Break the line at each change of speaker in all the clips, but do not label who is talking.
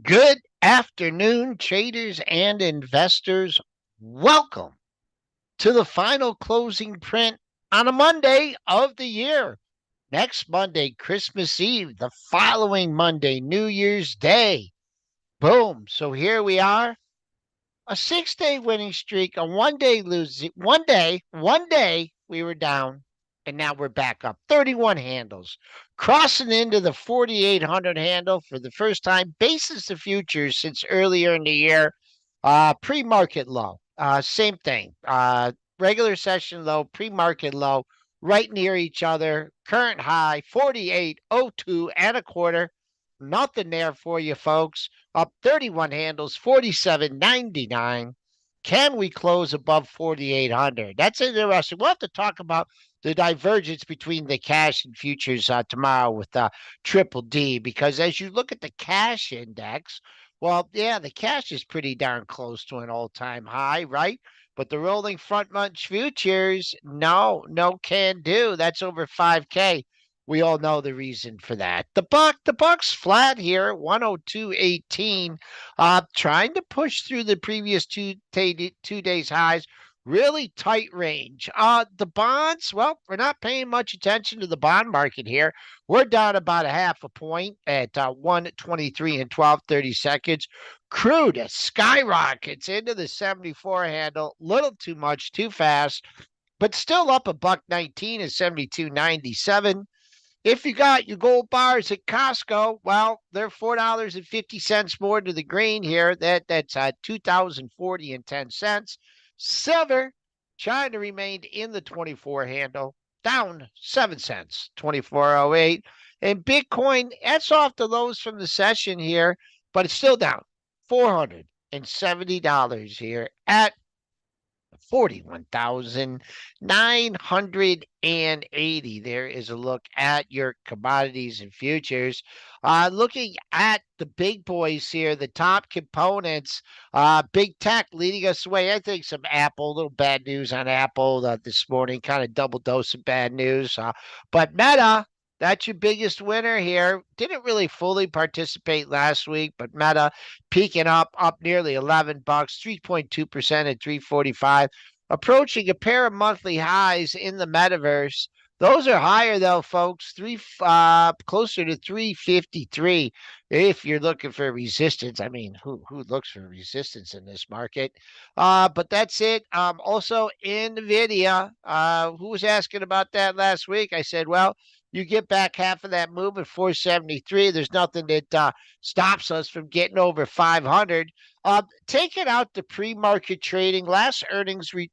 Good afternoon, traders and investors. Welcome to the final closing print on a Monday of the year. Next Monday, Christmas Eve. The following Monday, New Year's Day. Boom. So here we are. A 6-day winning streak, a 1-day losing. One day we were down, and now we're back up. 31 handles, crossing into the 4,800 handle for the first time. Basis to futures since earlier in the year. Pre-market low, same thing. Regular session low, pre-market low, right near each other. Current high 48.02 and a quarter. Nothing there for you folks. Up 31 handles, 47.99. Can we close above 4,800? That's interesting. We'll have to talk about the divergence between the cash and futures tomorrow with Triple D, because as you look at the cash index, well, yeah, the cash is pretty darn close to an all-time high, right? But the rolling front month futures, no can do. That's over 5K. We all know the reason for that. The Buck's flat here, 102.18, trying to push through the previous 2 days highs. Really tight range. The bonds, well, we're not paying much attention to the bond market here. We're down about a half a point at 123 and 12/30 seconds. Crude skyrockets into the 74 handle. Little too much, too fast, but still up a buck 19 at 72.97. If you got your gold bars at Costco, well, they're $4.50 more to the green here. That's 2,040 and 10 cents. Silver trying to remain in the 24 handle, down 7 cents, 24.08. And Bitcoin, that's off the lows from the session here, but it's still down $470 here at 41,980. There is a look at your commodities and futures. Looking at the big boys here, the top components, big tech leading us away. I think some Apple, a little bad news on Apple this morning, kind of double dose of bad news. But Meta, that's your biggest winner here. Didn't really fully participate last week, but Meta peaking up nearly 11 bucks, 3.2% at 345, approaching a pair of monthly highs in the metaverse. Those are higher though, folks. Closer to 353. If you're looking for resistance, I mean, who looks for resistance in this market? But that's it. Also, Nvidia. Who was asking about that last week? I said, well, you get back half of that move at 473. There's nothing that stops us from getting over 500. Taking out the pre-market trading,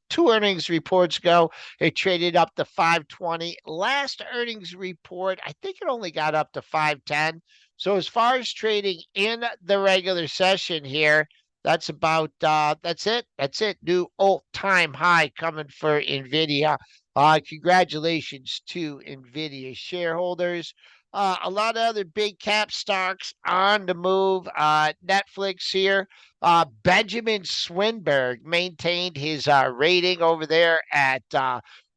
two earnings reports ago, it traded up to 520. Last earnings report, I think it only got up to 510. So as far as trading in the regular session here, that's it. That's it. New all-time high coming for Nvidia. Congratulations to Nvidia shareholders. A lot of other big cap stocks on the move. Netflix here. Benjamin Swinburne maintained his rating over there at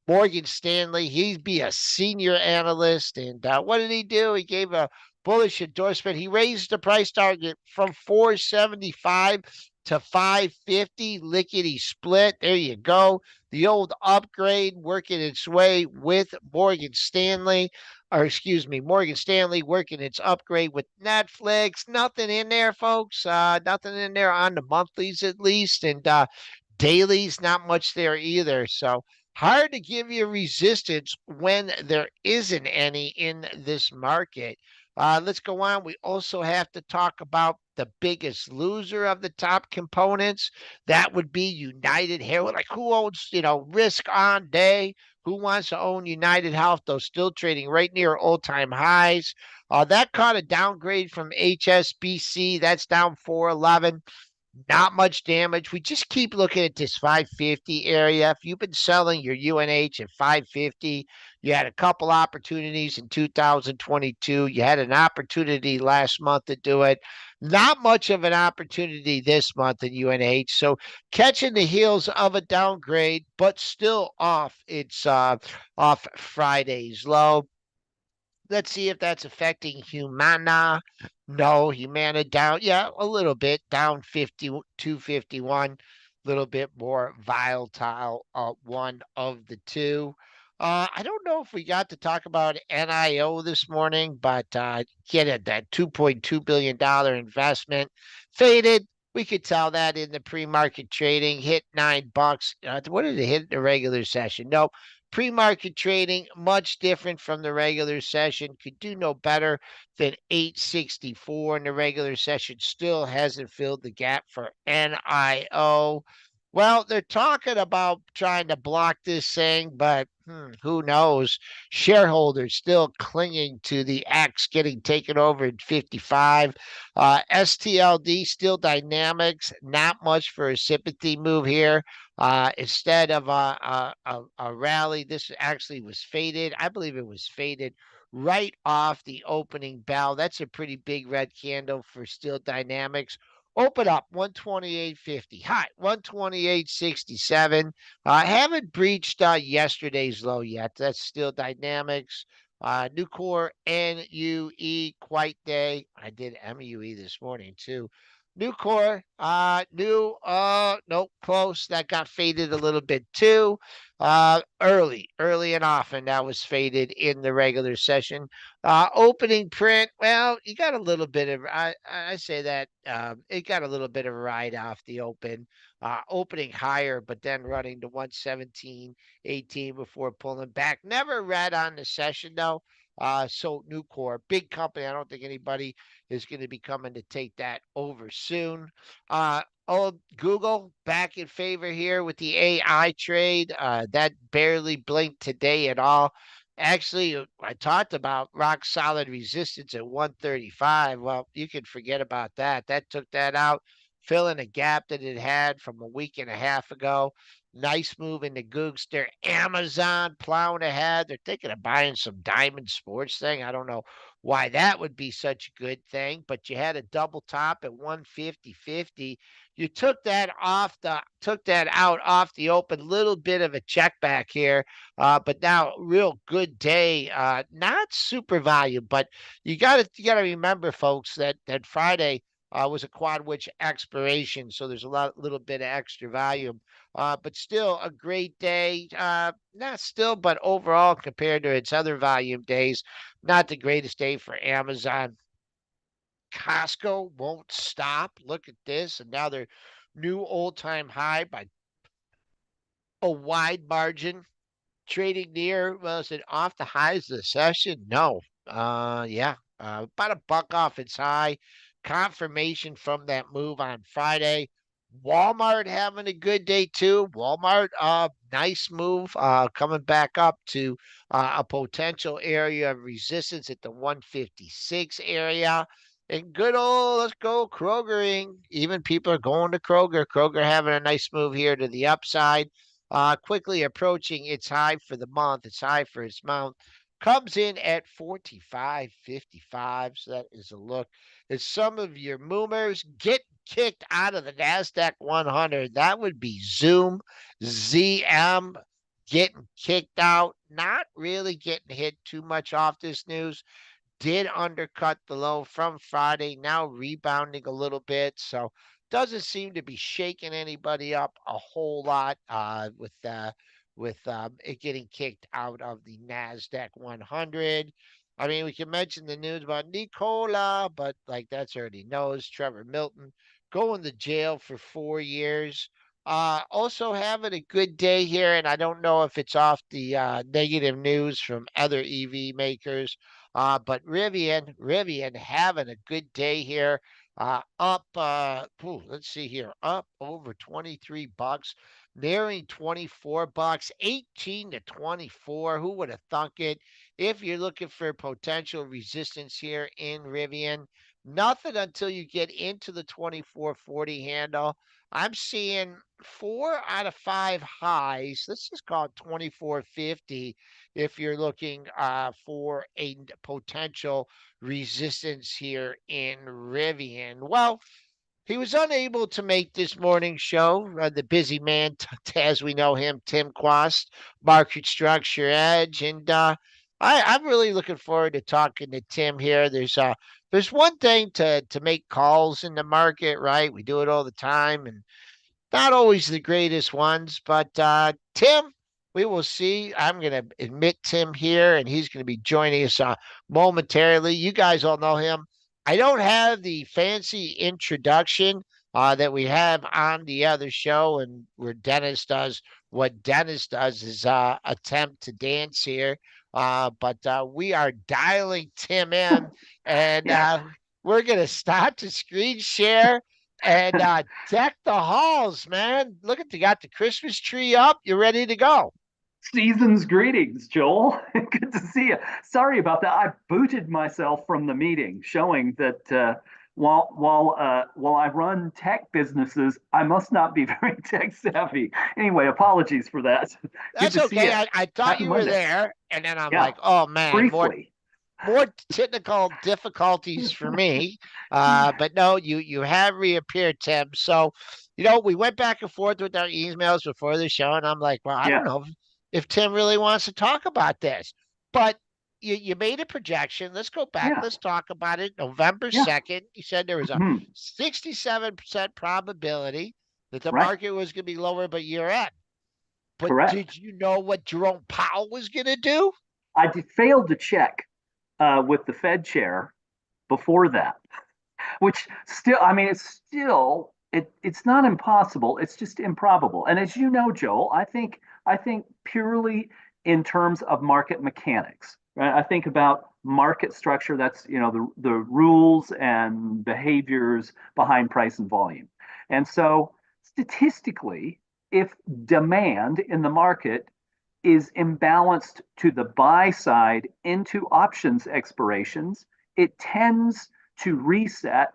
Morgan Stanley. He'd be a senior analyst. And what did he do? He gave a bullish endorsement. He raised the price target from 475 to 550. Lickety split. There you go. The old upgrade working its way with Morgan Stanley. Morgan Stanley working its upgrade with Netflix. Nothing in there, folks. Nothing in there on the monthlies, at least. And dailies, not much there either. So hard to give you resistance when there isn't any in this market. Let's go on. We also have to talk about the biggest loser of the top components. That would be United Health. Like, who owns, risk on day? Who wants to own United Health, though still trading right near all-time highs? That caught a downgrade from HSBC. That's down 411. Not much damage. We just keep looking at this 550 area. If you've been selling your UNH at 550, you had a couple opportunities in 2022. You had an opportunity last month to do it. Not much of an opportunity this month in UNH. So catching the heels of a downgrade, but still off its off Friday's low. Let's see if that's affecting Humana. No, Humana down, yeah, a little bit, down 251, a little bit more volatile, one of the two. I don't know if we got to talk about NIO this morning, but get it, that $2.2 billion investment faded. We could tell that in the pre-market trading, hit $9. What did it hit in the regular session? No, pre-market trading, much different from the regular session. Could do no better than 864 in the regular session. Still hasn't filled the gap for NIO. Well, they're talking about trying to block this thing, but who knows? Shareholders still clinging to the X getting taken over in 55. STLD still dynamics, not much for a sympathy move here. Instead of a rally, this actually was faded. I believe it was faded right off the opening bell. That's a pretty big red candle for Steel Dynamics. Open up 128.50. High 128.67. Haven't breached yesterday's low yet. That's Steel Dynamics. Nucor NUE quite day. I did MUE this morning too. Nucor, nope, close. That got faded a little bit too. Early and often that was faded in the regular session. Opening print, well, you got a little bit of, I say that it got a little bit of a ride off the open. Opening higher, but then running to 117.18 before pulling back. Never read on the session though. So Nucor, big company. I don't think anybody is going to be coming to take that over soon. Google back in favor here with the AI trade. That barely blinked today at all. Actually, I talked about rock solid resistance at 135. Well, you can forget about that. That took that out, filling a gap that it had from a week and a half ago. Nice move in the Googs there. Amazon plowing ahead. They're thinking of buying some Diamond Sports thing. I don't know why that would be such a good thing, but you had a double top at 150.50. You took that out off the open. Little bit of a check back here, but now real good day. Not super value, but you gotta remember, folks, that Friday was a quad witch expiration, so there's little bit of extra volume. But still a great day. Not still, but overall compared to its other volume days, not the greatest day for Amazon. Costco won't stop. Look at this, and now they're new all-time high by a wide margin. Trading near, was it off the highs of the session? No. Yeah, about a buck off its high. Confirmation from that move on Friday. Walmart having a good day too. Walmart, nice move, coming back up to a potential area of resistance at the 156 area. And good old, let's go Krogering. Even people are going to Kroger. Kroger having a nice move here to the upside, quickly approaching its high for the month. Its high for its month comes in at 45.55. So that is a look. As some of your moomers get kicked out of the NASDAQ 100, that would be Zoom, ZM getting kicked out, not really getting hit too much off this news. Did undercut the low from Friday, now rebounding a little bit. So doesn't seem to be shaking anybody up a whole lot, with it getting kicked out of the Nasdaq 100. I mean, we can mention the news about Nicola, but like that's already knows. Trevor Milton going to jail for 4 years. Also having a good day here, and I don't know if it's off the negative news from other EV makers. But Rivian having a good day here. Let's see here, up over 23 bucks, nearing 24 bucks, 18 to 24. Who would have thunk it? If you're looking for potential resistance here in Rivian, nothing until you get into the 24.40 handle. I'm seeing 4 out of 5 highs. Let's just call it 24.50 if you're looking for a potential resistance here in Rivian. Well, he was unable to make this morning show. The busy man, as we know him, Tim Quast, Market Structure Edge. And I'm really looking forward to talking to Tim here. There's one thing to make calls in the market, right? We do it all the time, and not always the greatest ones, but Tim, we will see. I'm going to admit Tim here, and he's going to be joining us momentarily. You guys all know him. I don't have the fancy introduction that we have on the other show, and where Dennis does what Dennis does is attempt to dance here. But we are dialing Tim in, and
Yeah.
we're going to start to screen share and deck the halls, man. Look at you got the Christmas tree up. You're ready to go.
Season's greetings, Joel. Good to see you. Sorry about that. I booted myself from the meeting, showing that while I run tech businesses, I must not be very tech savvy. Anyway, apologies for that. Good
That's
to see
okay.
you.
I thought
Happy
you were
Monday.
there, and then I'm
Yeah,
like, oh man,
briefly.
more technical difficulties for me. But no, you have reappeared, Tim. So, we went back and forth with our emails before the show, and I'm like, well, I don't
Yeah,
know if Tim really wants to talk about this. But you made a projection. Let's go back.
yeah,
Let's talk about it. November
yeah.
2nd, you said there was a
Mhm.
67% probability that the
Right,
market was going to be lower by year end. But
correct.
did you know what Jerome Powell was going to do?
Failed to check with the Fed chair before that, which still, I mean, it's not impossible. It's just improbable. And as you know, Joel, I think purely in terms of market mechanics. Right? I think about market structure. That's the rules and behaviors behind price and volume. And so statistically, if demand in the market is imbalanced to the buy side into options expirations, it tends to reset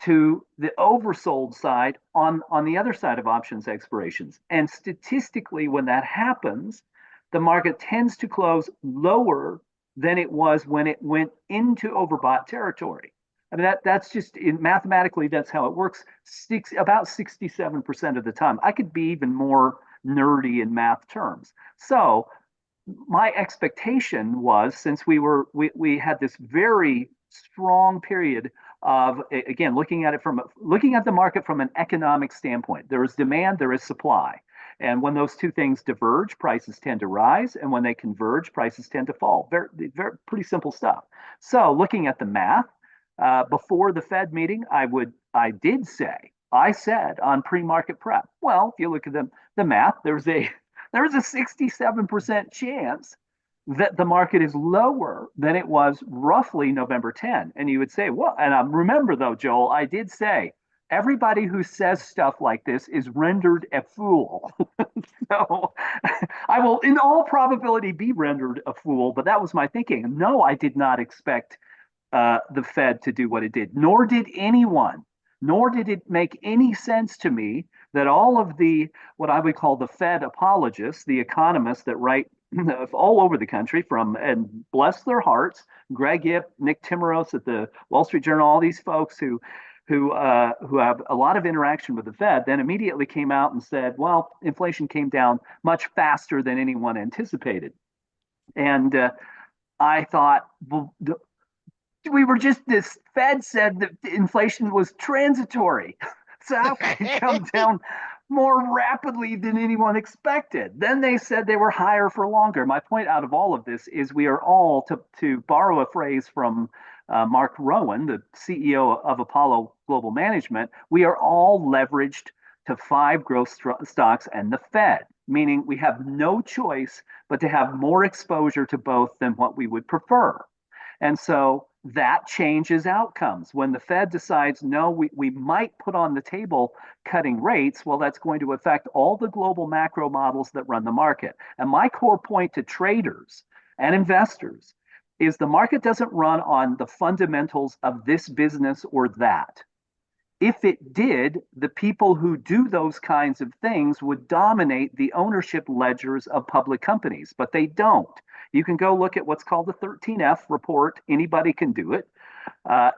to the oversold side on the other side of options expirations. And statistically, when that happens, the market tends to close lower than it was when it went into overbought territory. I mean, that's just mathematically, that's how it works. About 67% of the time. I could be even more nerdy in math terms. So my expectation was, since we had this very strong period of, again, looking at the market from an economic standpoint, there is demand, there is supply, and when those two things diverge, prices tend to rise, and when they converge, prices tend to fall. Very pretty simple stuff. So looking at the math, before the Fed meeting, I said on pre-market prep, well, if you look at the math, there's a 67% chance that the market is lower than it was roughly November 10. And you would say, well, and remember though, Joel, I did say everybody who says stuff like this is rendered a fool. So I will, in all probability, be rendered a fool. But that was my thinking. No, I did not expect the Fed to do what it did, nor did anyone, nor did it make any sense to me that all of the, what I would call the Fed apologists, the economists that write all over the country from, and bless their hearts, Greg Yip, Nick Timmeros at the Wall Street Journal, all these folks who have a lot of interaction with the Fed, then immediately came out and said, well, inflation came down much faster than anyone anticipated. And I thought, well, we were just this Fed said that inflation was transitory. So how could it come down more rapidly than anyone expected? Then they said they were higher for longer. My point out of all of this is we are all, to borrow a phrase from Mark Rowan, the CEO of Apollo Global Management, we are all leveraged to five growth stocks and the Fed, meaning we have no choice but to have more exposure to both than what we would prefer. And so that changes outcomes. When the Fed decides, no, we might put on the table cutting rates, well, that's going to affect all the global macro models that run the market. And my core point to traders and investors is the market doesn't run on the fundamentals of this business or that. If it did, the people who do those kinds of things would dominate the ownership ledgers of public companies, but they don't. You can go look at what's called the 13F report. Anybody can do it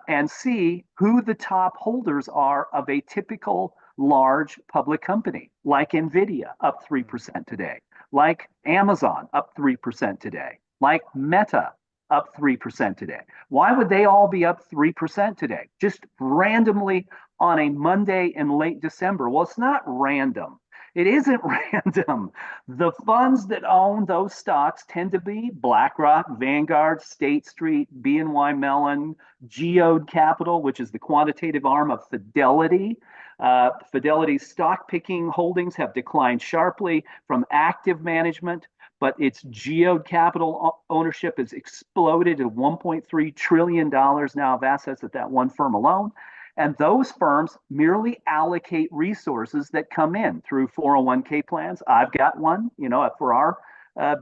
and see who the top holders are of a typical large public company, like NVIDIA, up 3% today, like Amazon, up 3% today. like Meta, up 3% today. Why would they all be up 3% today? Just randomly on a Monday in late December. Well, it's not random. It isn't random. The funds that own those stocks tend to be BlackRock, Vanguard, State Street, BNY Mellon, Geode Capital, which is the quantitative arm of Fidelity. Fidelity's stock picking holdings have declined sharply from active management, but its Geode Capital ownership has exploded to $1.3 trillion now of assets at that one firm alone. And those firms merely allocate resources that come in through 401k plans. I've got one, for our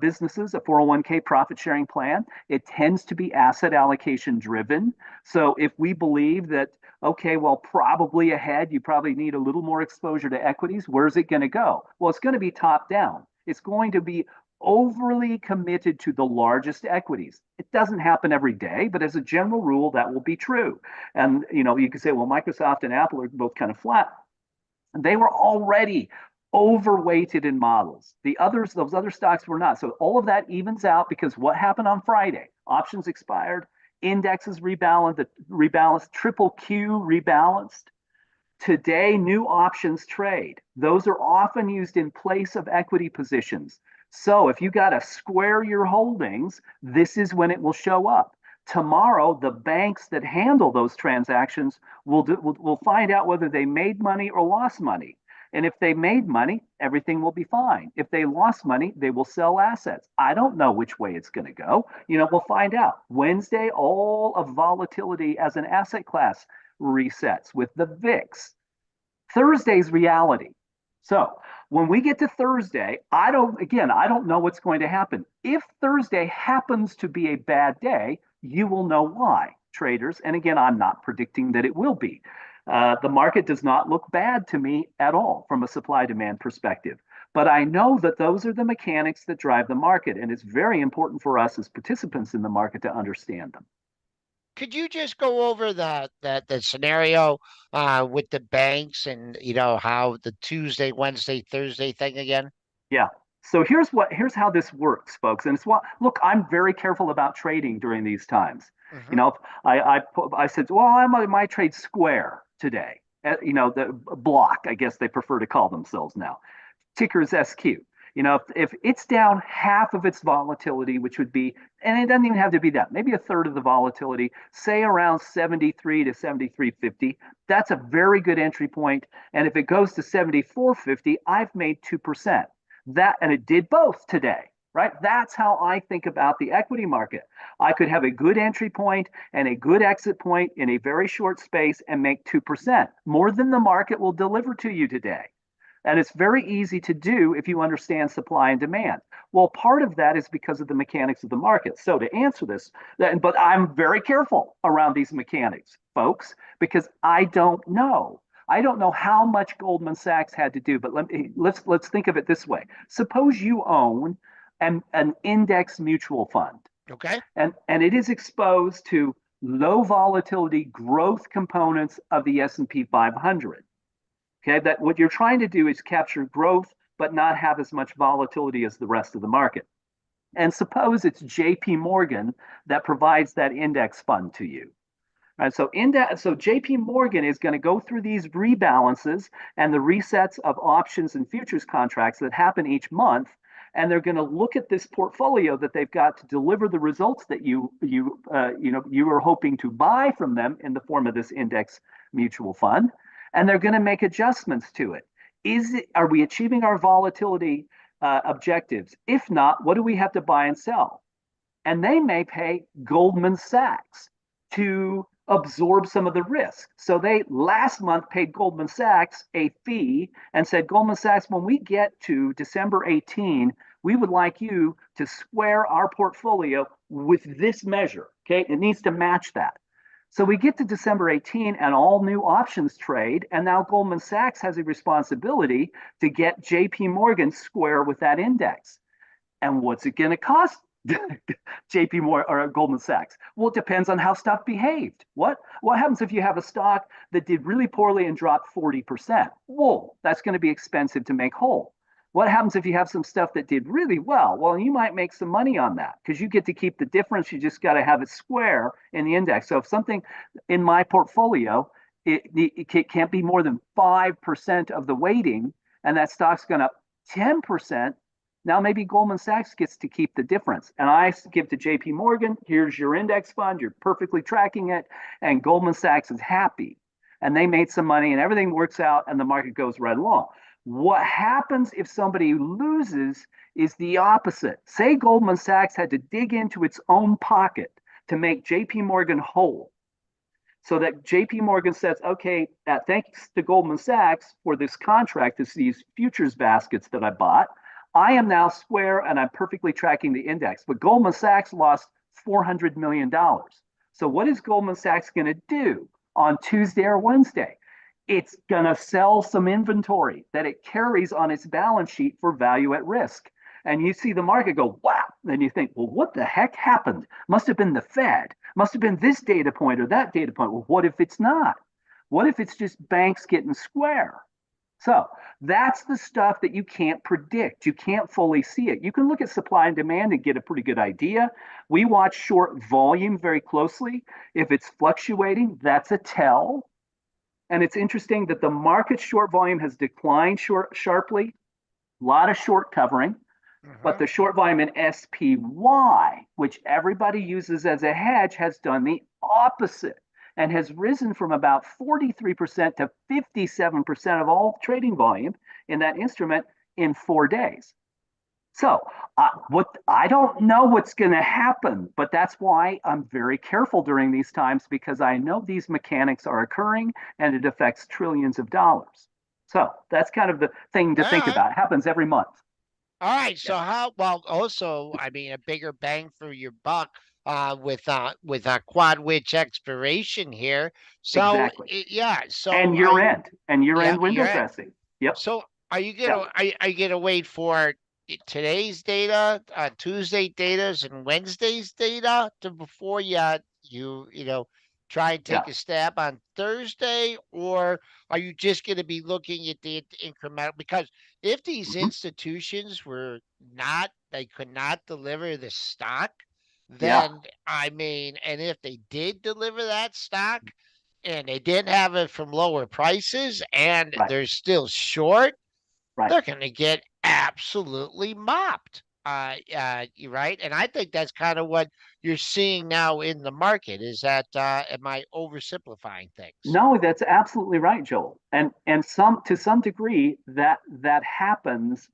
businesses, a 401k profit sharing plan. It tends to be asset allocation driven. So if we believe that, okay, well, probably ahead, you probably need a little more exposure to equities, where's it going to go? Well, it's going to be top down. It's going to be overly committed to the largest equities. It doesn't happen every day, but as a general rule, that will be true. And you can say, well, Microsoft and Apple are both kind of flat. They were already overweighted in models. Those other stocks were not. So all of that evens out because what happened on Friday? Options expired, indexes rebalanced, triple Q rebalanced. Today, new options trade. Those are often used in place of equity positions. So if you got to square your holdings, this is when it will show up. Tomorrow, the banks that handle those transactions will find out whether they made money or lost money. And if they made money, everything will be fine. If they lost money, they will sell assets. I don't know which way it's going to go. We'll find out. Wednesday, all of volatility as an asset class resets with the VIX. Thursday's reality. So when we get to Thursday, I don't know what's going to happen. If Thursday happens to be a bad day, you will know why, traders. And again, I'm not predicting that it will be. The market does not look bad to me at all from a supply demand perspective. But I know that those are the mechanics that drive the market. And it's very important for us as participants in the market to understand them.
Could you just go over the scenario with the banks and how the Tuesday, Wednesday, Thursday thing again?
Yeah. So here's how this works, folks. And look, I'm very careful about trading during these times. You
Hmm.
know, I said, well, I might trade Square today. The block, I guess they prefer to call themselves now. Ticker is SQ. If it's down half of its volatility, which would be, and it doesn't even have to be that, maybe a third of the volatility, say around 73 to 73.50, that's a very good entry point. And if it goes to 74.50, I've made 2%. And it did both today, right? That's how I think about the equity market. I could have a good entry point and a good exit point in a very short space and make 2%, more than the market will deliver to you today. And it's very easy to do if you understand supply and demand. Well, part of that is because of the mechanics of the market. So to answer this, but I'm very careful around these mechanics, folks, because I don't know. I don't know how much Goldman Sachs had to do, but let's think of it this way. Suppose you own an index mutual fund,
Okay.
and it is exposed to low volatility growth components of the S&P 500. Okay, that what you're trying to do is capture growth, but not have as much volatility as the rest of the market. And suppose it's JP Morgan that provides that index fund to you. Right, so JP Morgan is going to go through these rebalances and the resets of options and futures contracts that happen each month, and they're going to look at this portfolio that they've got to deliver the results that you are hoping to buy from them in the form of this index mutual fund, and they're going to make adjustments to it. Are we achieving our volatility objectives? If not, what do we have to buy and sell? And they may pay Goldman Sachs to absorb some of the risk. So they last month paid Goldman Sachs a fee and said, Goldman Sachs, when we get to December 18, we would like you to square our portfolio with this measure. Okay, it needs to match that. So we get to December 18 and all new options trade, and now Goldman Sachs has a responsibility to get JP Morgan square with that index. And what's it going to cost JP Morgan or Goldman Sachs? Well, it depends on how stuff behaved. What happens if you have a stock that did really poorly and dropped 40%? Whoa, that's going to be expensive to make whole. What happens if you have some stuff that did really well? Well, you might make some money on that because you get to keep the difference. You just got to have it square in the index. So if something in my portfolio, it can't be more than 5% of the weighting, and that stock's gone up 10%. Now maybe Goldman Sachs gets to keep the difference. And I give to JP Morgan, here's your index fund, you're perfectly tracking it, and Goldman Sachs is happy. And they made some money and everything works out and the market goes right along. What happens if somebody loses is the opposite. Say Goldman Sachs had to dig into its own pocket to make JP Morgan whole. So that JP Morgan says, okay, thanks to Goldman Sachs for this contract, these futures baskets that I bought, I am now square and I'm perfectly tracking the index. But Goldman Sachs lost $400 million. So what is Goldman Sachs going to do on Tuesday or Wednesday? It's going to sell some inventory that it carries on its balance sheet for value at risk. And you see the market go, wow. Then you think, well, what the heck happened? Must have been the Fed. Must have been this data point or that data point. Well, what if it's not? What if it's just banks getting square? So that's the stuff that you can't predict. You can't fully see it. You can look at supply and demand and get a pretty good idea. We watch short volume very closely. If it's fluctuating, that's a tell. And it's interesting that the market short volume has declined sharply, a lot of short covering, but the short volume in SPY, which everybody uses as a hedge, has done the opposite and has risen from about 43% to 57% of all trading volume in that instrument in 4 days. So I don't know what's going to happen, but that's why I'm very careful during these times because I know these mechanics are occurring and it affects trillions of dollars. So that's kind of the thing to
All
think
right.
about. It happens every month.
All right.
Yeah,
So how well also, I mean, a bigger bang for your buck with a quad witch expiration here. So
exactly.
yeah.
And
So are
year
you
end and year
yeah,
end
you're
window
at
dressing. Yep.
so are you
Yeah.
gonna are you gonna wait for today's data, Tuesday data's and Wednesday's data to before you try and
Yeah.
take a stab on Thursday, or are you just going to be looking at the incremental? Because if these
Mhm.
institutions they could not deliver the stock,
Yeah.
then I mean, and if they did deliver that stock and they didn't have it from lower prices and
Right.
they're still short,
Right.
they're going to get absolutely mopped. You're right, and I think that's kind of what you're seeing now in the market. Is that am I oversimplifying things?
No, that's absolutely right, Joel. And some to some degree that happens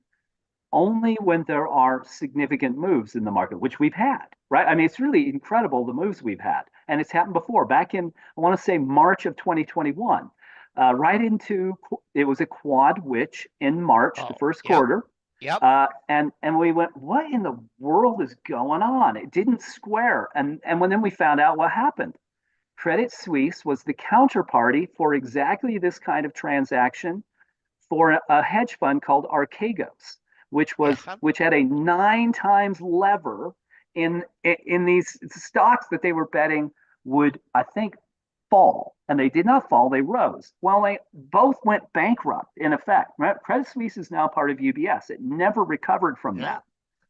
only when there are significant moves in the market, which we've had, right? I mean, it's really incredible the moves we've had. And it's happened before, back in, I want to say March of 2021, right into, it was a quad witch in March, the
Oh,
first
yep,
quarter.
yep.
And we went, what in the world is going on? It didn't square. And when then we found out what happened. Credit Suisse was the counterparty for exactly this kind of transaction for a hedge fund called Archegos,
Yeah,
which had a 9 times lever in these stocks that they were betting would, I think, fall. And they did not fall, they rose. Well, they both went bankrupt in effect. Right? Credit Suisse is now part of UBS. It never recovered from
yeah.
that.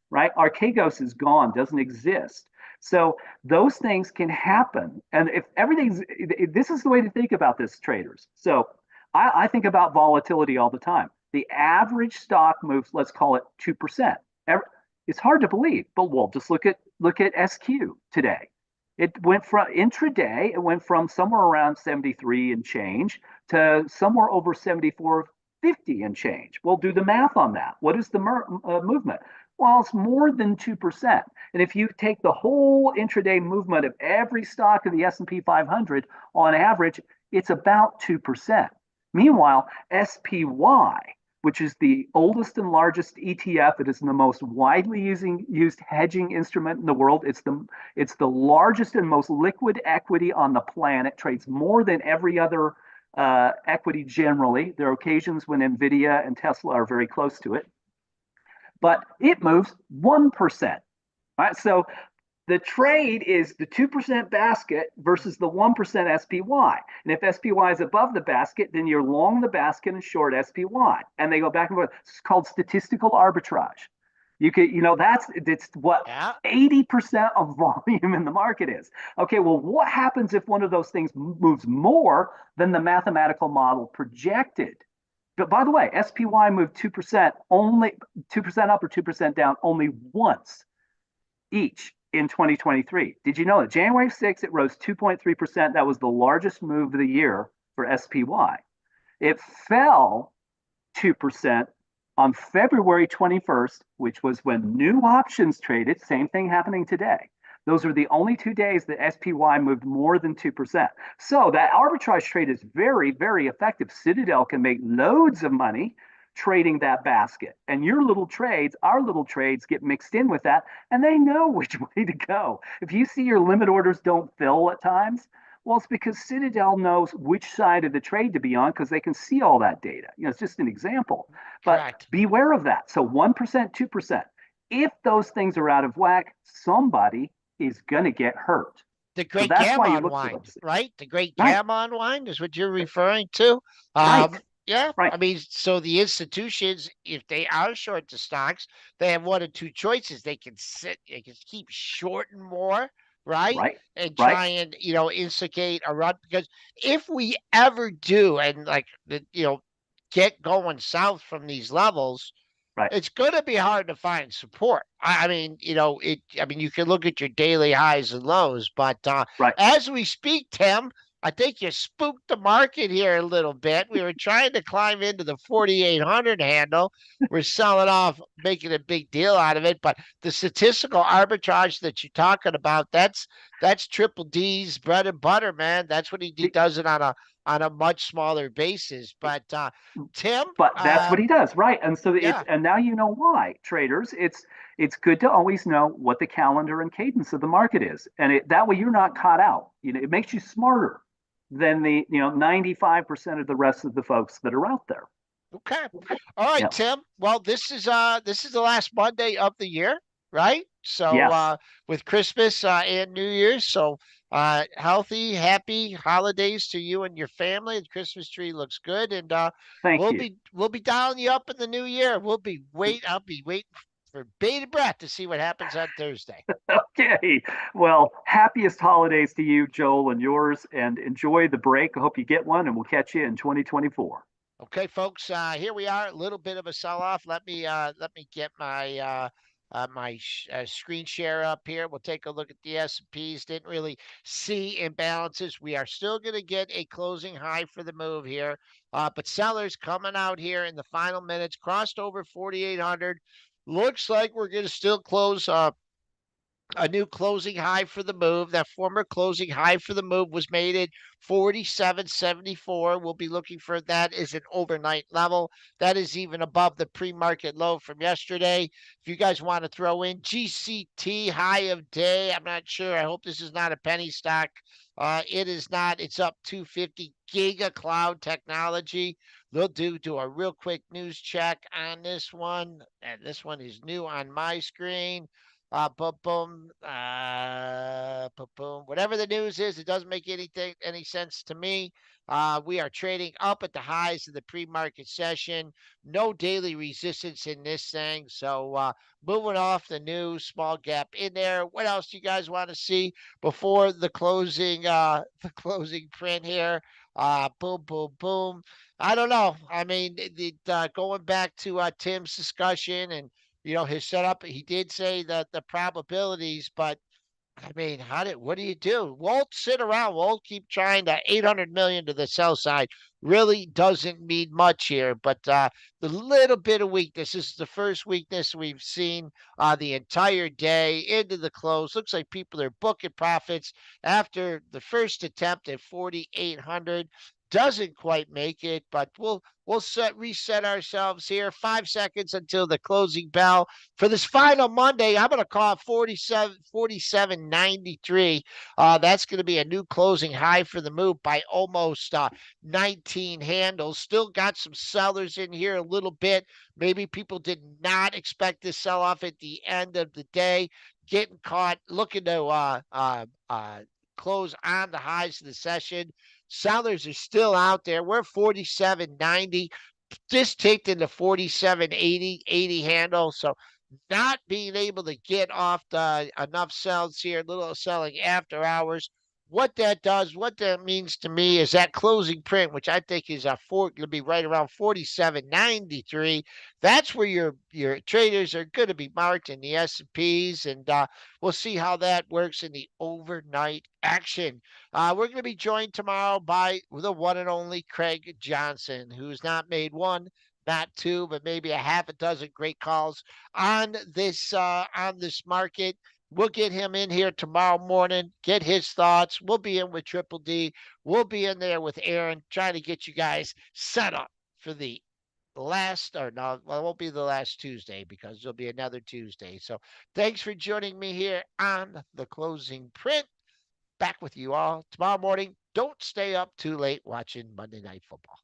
Right? Archegos is gone, doesn't exist. So those things can happen. And if everything's, this is the way to think about this, traders. So I think about volatility all the time. The average stock moves, let's call it 2%. It's hard to believe, but we'll just look at SQ today. It went from intraday, it went from somewhere around 73 and change to somewhere over 74.50 and change. We'll do the math on that. What is the movement? Well, it's more than 2%. And if you take the whole intraday movement of every stock of the S&P 500 on average, it's about 2%. Meanwhile, SPY, which is the oldest and largest ETF, it is the most widely used hedging instrument in the world. It's the largest and most liquid equity on the planet, trades more than every other equity generally. There are occasions when Nvidia and Tesla are very close to it, but it moves 1%. Right? So The trade is the 2% basket versus the 1% SPY. And if SPY is above the basket, then you're long the basket and short SPY. And they go back and forth. It's called statistical arbitrage. You could, it's what
Yeah.
80% of volume in the market is. Okay, well, what happens if one of those things moves more than the mathematical model projected? But by the way, SPY moved 2% only 2% up or 2% down only once each in 2023. Did you know that January 6th it rose 2.3%? That was the largest move of the year for SPY. It fell 2% on February 21st, which was when new options traded. Same thing happening today. Those are the only 2 days that SPY moved more than 2%. So that arbitrage trade is very, very effective. Citadel can make loads of money trading that basket. And your little trades, our little trades get mixed in with that, and they know which way to go. If you see your limit orders don't fill at times, well, it's because Citadel knows which side of the trade to be on because they can see all that data. It's just an example. But
Correct.
beware of that. So 1%, 2%. If those things are out of whack, somebody is going to get hurt.
The
So
great
that's why
gamma
you look for
unwind,
those things.
right? The great
Right,
gamma unwind is what you're referring to.
right,
Yeah.
right,
I mean, so the institutions, if they are short the stocks, they have one of two choices. They can keep shorting more, right?
right,
And
right,
try and, instigate a run. Because if we ever do, and get going south from these levels,
right,
it's going to be hard to find support. I mean, you can look at your daily highs and lows, but
right.
as we speak, Tim, I think you spooked the market here a little bit. We were trying to climb into the 4,800 handle. We're selling off, making a big deal out of it. But the statistical arbitrage that you're talking about, that's Triple D's bread and butter, man. That's what he does it on a much smaller basis. But Tim,
But that's what he does, right? And so it's
yeah.
and now you know why, traders. It's good to always know what the calendar and cadence of the market is, and that way you're not caught out. It makes you smarter than the 95% of the rest of the folks that are out there.
Okay. All right,
Yeah.
Tim. Well, this is the last Monday of the year, right? So
Yes.
with Christmas and New Year's, so healthy, happy holidays to you and your family. The Christmas tree looks good, and
Thank
we'll
you.
be dialing you up in the new year. I'll be waiting for bated breath to see what happens on Thursday.
Okay. Well, happiest holidays to you, Joel, and yours, and enjoy the break. I hope you get one, and we'll catch you in 2024.
Okay, folks, here we are. A little bit of a sell-off. Let me get my screen share up here. We'll take a look at the S&Ps. Didn't really see imbalances. We are still going to get a closing high for the move here, but sellers coming out here in the final minutes crossed over 4,800. Looks like we're going to still close a new closing high for the move. That former closing high for the move was made at 47.74. We'll be looking for that as an overnight level. That is even above the pre-market low from yesterday. If you guys want to throw in GCT high of day, I'm not sure. I hope this is not a penny stock. It is not. It's up 250. Giga Cloud Technology. We'll do a real quick news check on this one. And this one is new on my screen. Boom, boom, boom, boom. Whatever the news is, it doesn't make any sense to me. We are trading up at the highs of the pre-market session. No daily resistance in this thing. So moving off the news, small gap in there. What else do you guys want to see before the closing? The closing print here. Boom, boom, boom. I don't know. I mean, going back to Tim's discussion and his setup, he did say that the probabilities, but I mean, what do you do? Won't sit around. Won't keep trying to 800 million to the sell side. Really doesn't mean much here, but the little bit of weakness. This is the first weakness we've seen the entire day into the close. Looks like people are booking profits after the first attempt at 4,800. Doesn't quite make it, but we'll reset ourselves here. 5 seconds until the closing bell for this final Monday. I'm going to call it 47.93. That's going to be a new closing high for the move by almost 19 handles. Still got some sellers in here a little bit. Maybe people did not expect this sell off at the end of the day. getting caught, looking to close on the highs of the session. Sellers are still out there. We're 47.90. Just ticked in the 47.80 handle. So not being able to get off the enough sells here, little selling after hours. What that does, what that means to me is that closing print, which I think is going to be right around 47.93. That's where your traders are going to be marked in the S&Ps, and we'll see how that works in the overnight action. We're going to be joined tomorrow by the one and only Craig Johnson, who's not made one, not two, but maybe a half a dozen great calls on this market. We'll get him in here tomorrow morning, get his thoughts. We'll be in with Triple D. We'll be in there with Aaron, trying to get you guys set up for the last, or no, well, it won't be the last Tuesday because there'll be another Tuesday. So thanks for joining me here on the closing print. Back with you all tomorrow morning. Don't stay up too late watching Monday Night Football.